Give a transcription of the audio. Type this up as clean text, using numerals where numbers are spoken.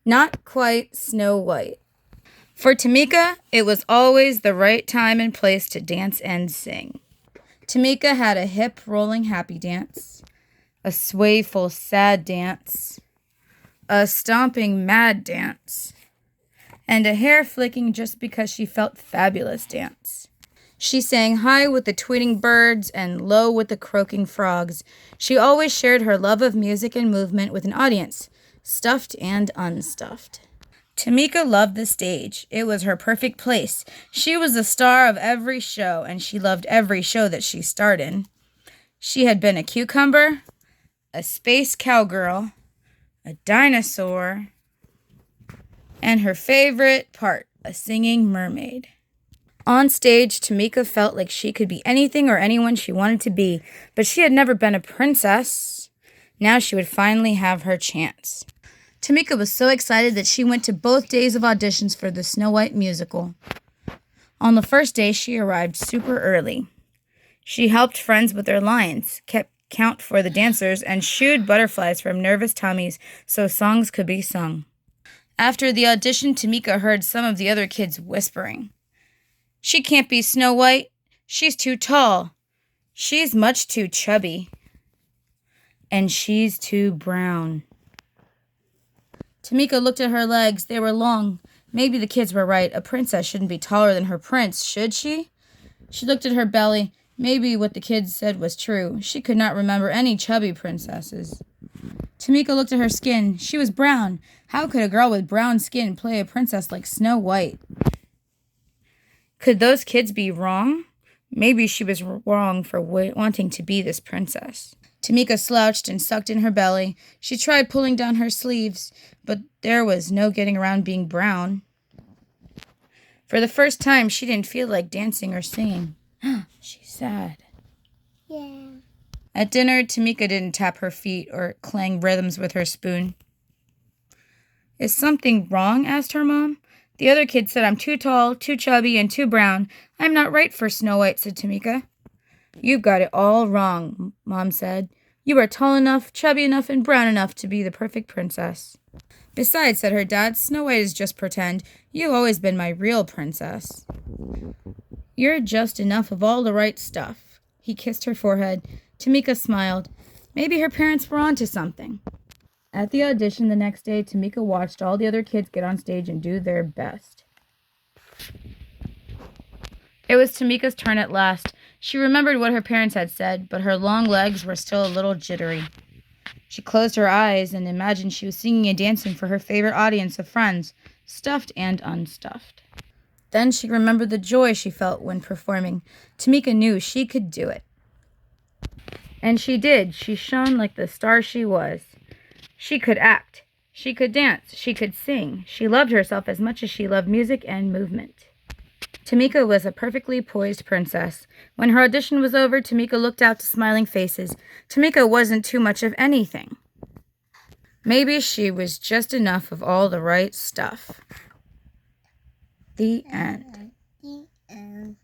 Not quite Snow White. For Tamika, it was always the right time and place to dance and sing. Tamika had a hip rolling happy dance, a swayful sad dance, a stomping mad dance, and a hair flicking just because she felt fabulous dance. She sang high with the tweeting birds and low with the croaking frogs. She always shared her love of music and movement with an audience, stuffed and unstuffed. Tamika loved the stage. It was her perfect place. She was the star of every show, and she loved every show that she starred in. She had been a cucumber, a space cowgirl, a dinosaur, and her favorite part, a singing mermaid. On stage, Tamika felt like she could be anything or anyone she wanted to be, but she had never been a princess. Now she would finally have her chance. Tamika was so excited that she went to both days of auditions for the Snow White musical. On the first day, she arrived super early. She helped friends with their lines, kept count for the dancers, and shooed butterflies from nervous tummies so songs could be sung. After the audition, Tamika heard some of the other kids whispering. "She can't be Snow White. She's too tall. She's much too chubby. And she's too brown." Tamika looked at her legs. They were long. Maybe the kids were right. A princess shouldn't be taller than her prince, should she? She looked at her belly. Maybe what the kids said was true. She could not remember any chubby princesses. Tamika looked at her skin. She was brown. How could a girl with brown skin play a princess like Snow White? Could those kids be wrong? Maybe she was wrong for wanting to be this princess. Tamika slouched and sucked in her belly. She tried pulling down her sleeves, but there was no getting around being brown. For the first time, she didn't feel like dancing or singing. She's sad. Yeah. At dinner, Tamika didn't tap her feet or clang rhythms with her spoon. "Is something wrong?" asked her mom. "The other kids said I'm too tall, too chubby, and too brown. I'm not right for Snow White," said Tamika. "You've got it all wrong," Mom said. "You are tall enough, chubby enough, and brown enough to be the perfect princess." "Besides," said her dad, "Snow White is just pretend. You've always been my real princess. You're just enough of all the right stuff." He kissed her forehead. Tamika smiled. Maybe her parents were onto something. At the audition the next day, Tamika watched all the other kids get on stage and do their best. It was Tamika's turn at last. She remembered what her parents had said, but her long legs were still a little jittery. She closed her eyes and imagined she was singing and dancing for her favorite audience of friends, stuffed and unstuffed. Then she remembered the joy she felt when performing. Tamika knew she could do it. And she did. She shone like the star she was. She could act. She could dance. She could sing. She loved herself as much as she loved music and movement. Tamika was a perfectly poised princess. When her audition was over, Tamika looked out to smiling faces. Tamika wasn't too much of anything. Maybe she was just enough of all the right stuff. The end. The end.